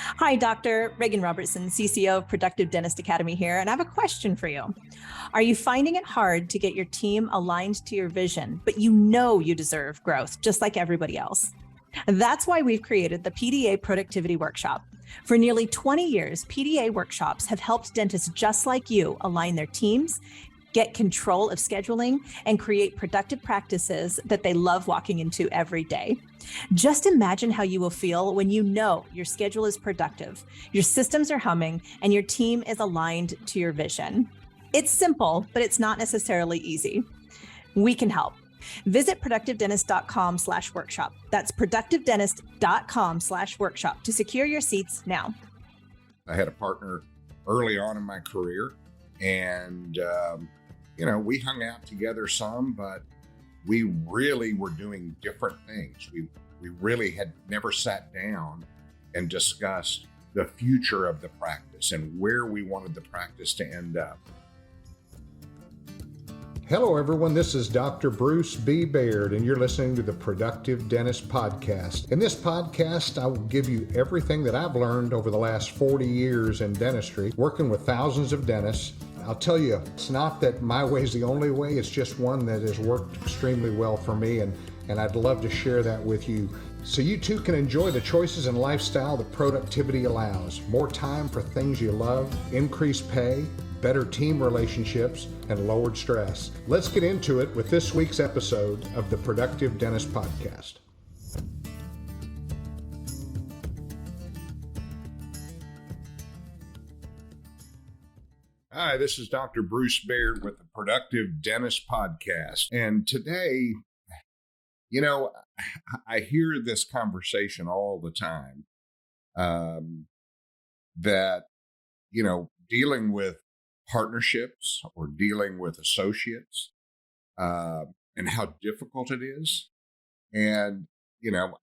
Hi, Dr. Reagan Robertson, CCO of Productive Dentist Academy here, and I have a question for you. Are you finding it hard to get your team aligned to your vision, but you know you deserve growth just like everybody else? That's why we've created the PDA Productivity Workshop. For nearly 20 years, PDA workshops have helped dentists just like you align their teams, get control of scheduling, and create productive practices that they love walking into every day. Just imagine how you will feel when you know your schedule is productive, your systems are humming, and your team is aligned to your vision. It's simple, but it's not necessarily easy. We can help. Visit productivedentist.com/workshop. That's productivedentist.com/workshop to secure your seats now. I had a partner early on in my career, and we hung out together some, but we really were doing different things. We really had never sat down and discussed the future of the practice and where we wanted the practice to end up. Hello, everyone. This is Dr. Bruce B. Baird, and you're listening to the Productive Dentist Podcast. In this podcast, I will give you everything that I've learned over the last 40 years in dentistry, working with thousands of dentists. I'll tell you, it's not that my way is the only way. It's just one that has worked extremely well for me, and I'd love to share that with you so you too can enjoy the choices and lifestyle that productivity allows. More time for things you love, increased pay, better team relationships, and lowered stress. Let's get into it with this week's episode of the Productive Dentist Podcast. Hi, this is Dr. Bruce Baird with the Productive Dentist Podcast. And today, I hear this conversation all the time that, dealing with partnerships or dealing with associates and how difficult it is. And,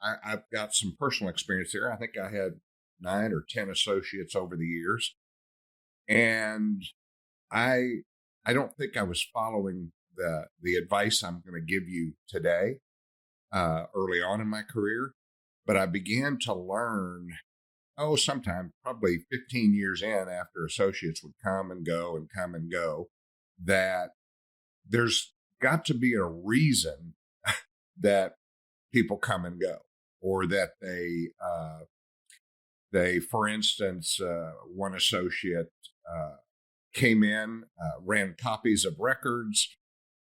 I've got some personal experience there. I think I had 9 or 10 associates over the years. And I don't think I was following the advice I'm going to give you today early on in my career, but I began to learn, sometime probably 15 years in after associates would come and go, that there's got to be a reason that people come and go, or that they, for instance, one associate came in, ran copies of records,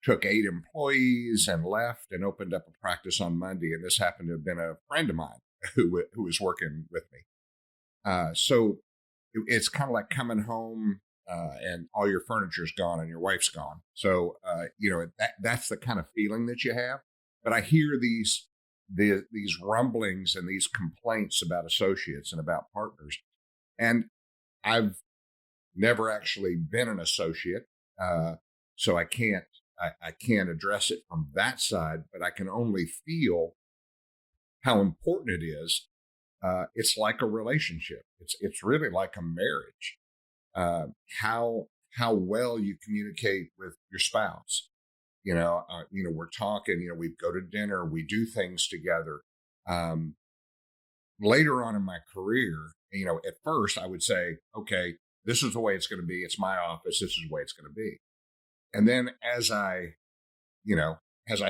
took 8 employees and left and opened up a practice on Monday. And this happened to have been a friend of mine who was working with me. So it's kind of like coming home and all your furniture's gone and your wife's gone. So, that's the kind of feeling that you have. But I hear these rumblings and these complaints about associates and about partners. And I've never actually been an associate, so I can't address it from that side, but I can only feel how important it is. It's like a relationship. It's really like a marriage. How well you communicate with your spouse. We're talking. We go to dinner. We do things together. Later on in my career, at first I would say, okay, this is the way it's going to be. It's my office. This is the way it's going to be. And then as I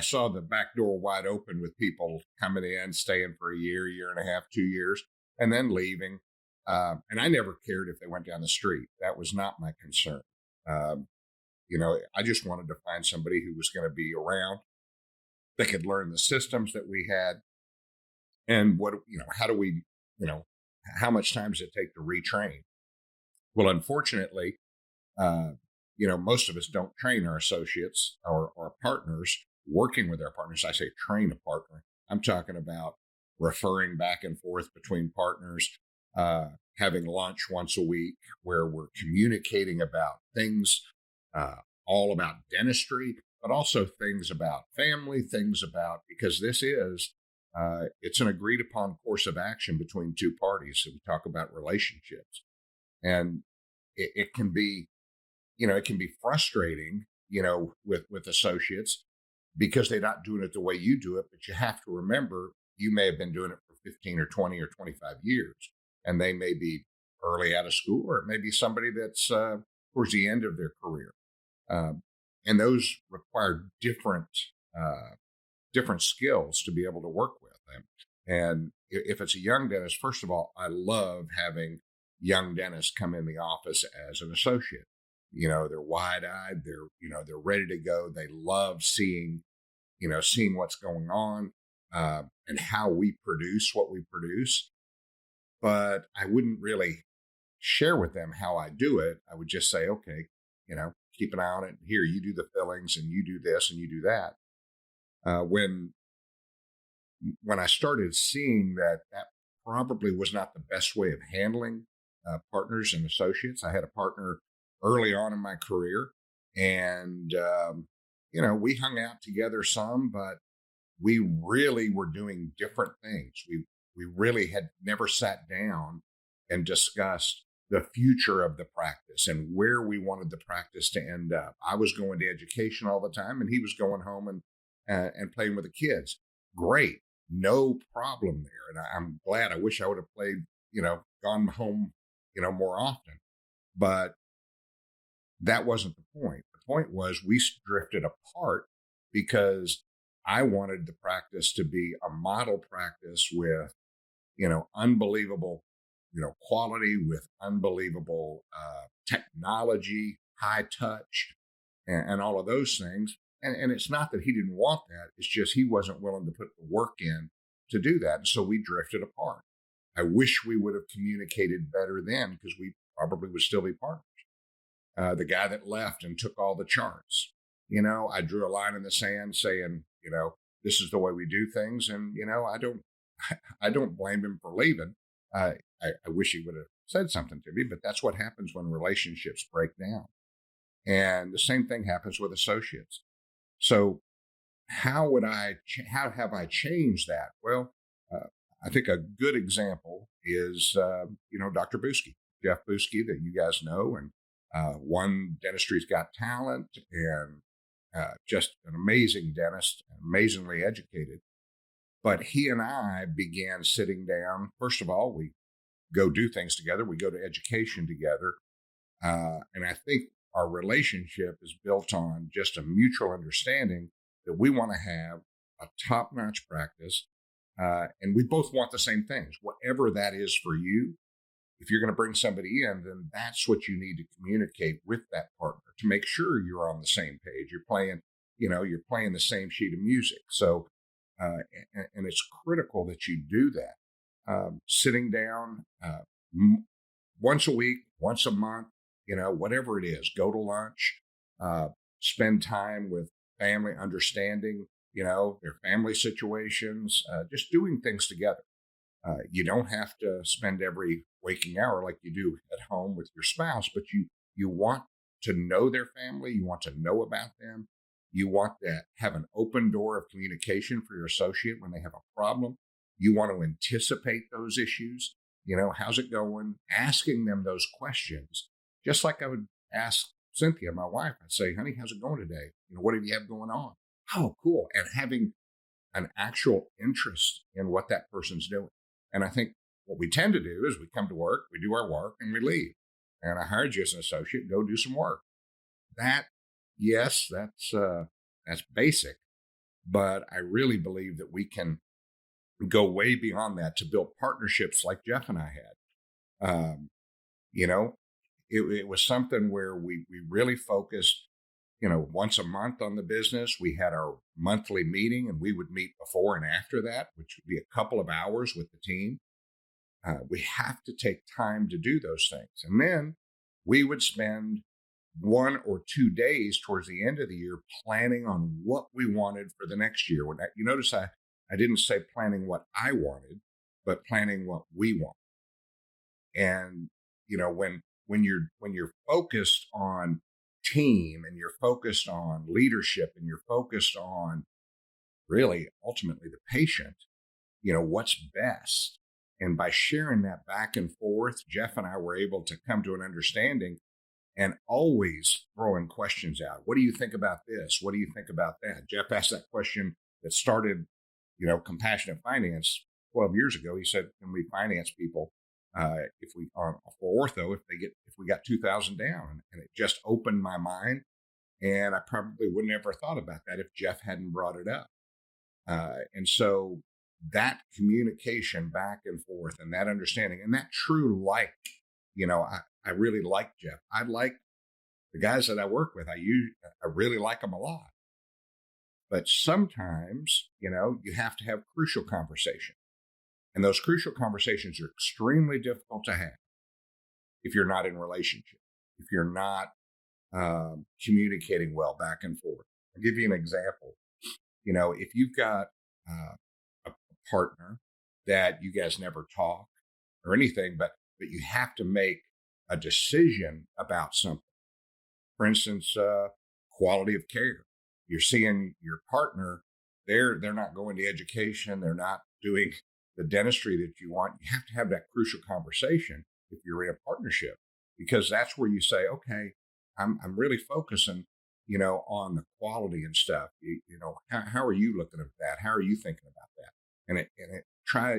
saw the back door wide open with people coming in, staying for a year and a half, 2 years, and then leaving. And I never cared if they went down the street. That was not my concern. I just wanted to find somebody who was going to be around, that could learn the systems that we had. And how much time does it take to retrain? Well, unfortunately, most of us don't train our associates or our partners, working with our partners. I say train a partner. I'm talking about referring back and forth between partners, having lunch once a week where we're communicating about things all about dentistry, but also things about family, because this is, it's an agreed upon course of action between two parties. So we talk about relationships, and it can be, it can be frustrating, with associates because they're not doing it the way you do it. But you have to remember, you may have been doing it for 15 or 20 or 25 years. and they may be early out of school, or it may be somebody that's towards the end of their career. And those require different skills to be able to work with them. And if it's a young dentist, first of all, I love having young dentists come in the office as an associate. They're wide-eyed, they're ready to go. They love seeing what's going on, and how we produce what we produce. But I wouldn't really share with them how I do it. I would just say, okay, keep an eye on it. Here, you do the fillings, and you do this, and you do that. When I started seeing that probably was not the best way of handling partners and associates. I had a partner early on in my career, and we hung out together some, but we really were doing different things. We really had never sat down and discussed the future of the practice and where we wanted the practice to end up. I was going to education all the time, and he was going home and playing with the kids. Great, no problem there. And I'm glad. I wish I would have played, gone home, more often. But that wasn't the point. The point was we drifted apart because I wanted the practice to be a model practice with, unbelievable, quality, with unbelievable technology, high touch, and all of those things. And it's not that he didn't want that. It's just he wasn't willing to put the work in to do that. And so we drifted apart. I wish we would have communicated better then, because we probably would still be partners. The guy that left and took all the charts, I drew a line in the sand saying, this is the way we do things. And, I don't blame him for leaving. I wish he would have said something to me, but that's what happens when relationships break down. And the same thing happens with associates. So how have I changed that? Well, I think a good example is, Dr. Buski, Jeff Buski, that you guys know, and won Dentistry's Got Talent, and just an amazing dentist, amazingly educated. But he and I began sitting down. First of all, we go do things together. We go to education together. And I think our relationship is built on just a mutual understanding that we want to have a top-notch practice. And we both want the same things, whatever that is for you. If you're going to bring somebody in, then that's what you need to communicate with that partner to make sure you're on the same page. You're playing the same sheet of music. So, and it's critical that you do that. Sitting down once a week, once a month, whatever it is, go to lunch, spend time with family, understanding, their family situations, just doing things together. You don't have to spend every waking hour like you do at home with your spouse, but you want to know their family. You want to know about them. You want to have an open door of communication for your associate when they have a problem. You want to anticipate those issues. How's it going? Asking them those questions, just like I would ask Cynthia, my wife. I'd say, honey, how's it going today? What do you have going on? Oh, cool. And having an actual interest in what that person's doing. And I think what we tend to do is we come to work, we do our work, and we leave. And I hired you as an associate, go do some work. Yes, that's basic, but I really believe that we can go way beyond that to build partnerships like Jeff and I had. It was something where we really focused, once a month on the business. We had our monthly meeting, and we would meet before and after that, which would be a couple of hours with the team. We have to take time to do those things. And then we would spend 1 or 2 days towards the end of the year planning on what we wanted for the next year. You notice I didn't say planning what I wanted, but planning what we want. And, when you're focused on team, and you're focused on leadership, and you're focused on really ultimately the patient, what's best. And by sharing that back and forth, Jeff and I were able to come to an understanding, and always throwing questions out. What do you think about this? What do you think about that? Jeff asked that question that started, Compassionate Finance 12 years ago. He said, can we finance people if we on for ortho, if we got 2,000 down, and it just opened my mind. And I probably wouldn't ever thought about that if Jeff hadn't brought it up. And so that communication back and forth and that understanding and that true like, I really like Jeff. I like the guys that I work with. I really like them a lot. But sometimes, you have to have crucial conversation. And those crucial conversations are extremely difficult to have if you're not in relationship, if you're not communicating well back and forth. I'll give you an example. If you've got a partner that you guys never talk or anything, but you have to make a decision about something. For instance, quality of care. You're seeing your partner, they're not going to education, they're not doing the dentistry that you want. You have to have that crucial conversation if you're in a partnership, because that's where you say, okay, I'm really focusing, on the quality and stuff. How are you looking at that? How are you thinking about that?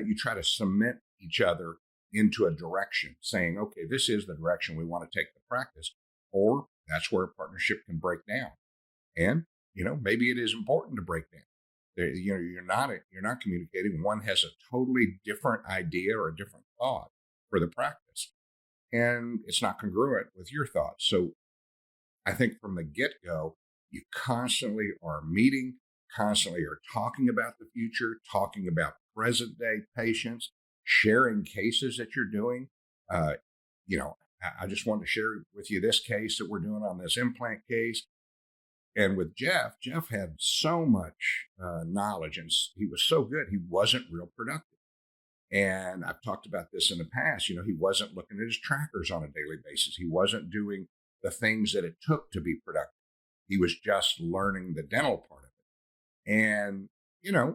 You try to cement each other into a direction, saying, okay, this is the direction we want to take the practice, or that's where a partnership can break down. And maybe it is important to break down. You're not communicating. One has a totally different idea or a different thought for the practice, and it's not congruent with your thoughts. So I think from the get-go, you constantly are meeting, constantly are talking about the future, talking about present-day patients, sharing cases that you're doing. I just wanted to share with you this case that we're doing on this implant case. And with Jeff had so much knowledge, and he was so good, he wasn't real productive. And I've talked about this in the past. He wasn't looking at his trackers on a daily basis. He wasn't doing the things that it took to be productive. He was just learning the dental part of it. And, it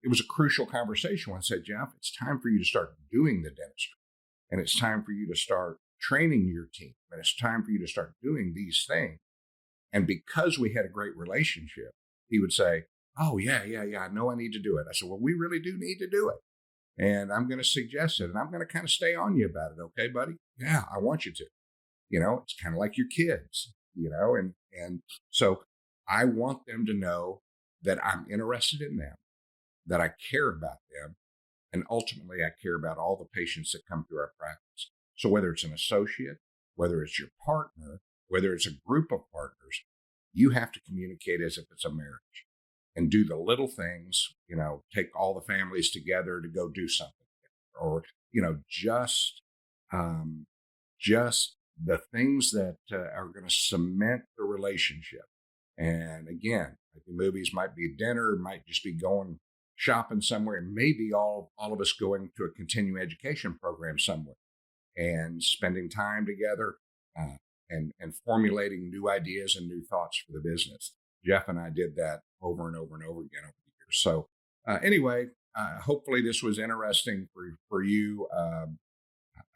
was a crucial conversation when I said, Jeff, it's time for you to start doing the dentistry. And it's time for you to start training your team. And it's time for you to start doing these things. And because we had a great relationship, he would say, oh, yeah, I know I need to do it. I said, well, we really do need to do it. And I'm going to suggest it. And I'm going to kind of stay on you about it. Okay, buddy? Yeah, I want you to. It's kind of like your kids, and so I want them to know that I'm interested in them, that I care about them. And ultimately, I care about all the patients that come through our practice. So whether it's an associate, whether it's your partner, whether it's a group of partners, you have to communicate as if it's a marriage and do the little things, take all the families together to go do something, or, just the things that are going to cement the relationship. And again, like the movies might be dinner, might just be going shopping somewhere, and maybe all of us going to a continuing education program somewhere and spending time together and formulating new ideas and new thoughts for the business. Jeff and I did that over and over and over again over the years. So anyway, hopefully this was interesting for you.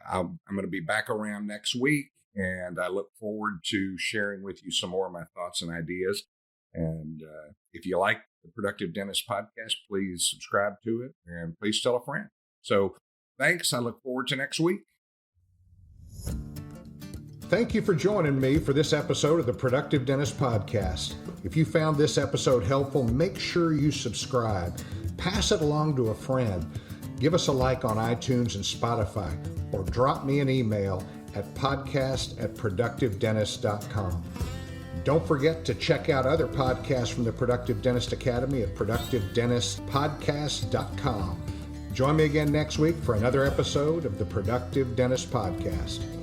I'm going to be back around next week, and I look forward to sharing with you some more of my thoughts and ideas. And if you like the Productive Dentist Podcast, please subscribe to it and please tell a friend. So thanks. I look forward to next week. Thank you for joining me for this episode of the Productive Dentist Podcast. If you found this episode helpful, make sure you subscribe. Pass it along to a friend. Give us a like on iTunes and Spotify, or drop me an email at podcast@productivedentist.com. Don't forget to check out other podcasts from the Productive Dentist Academy at productivedentistpodcast.com. Join me again next week for another episode of the Productive Dentist Podcast.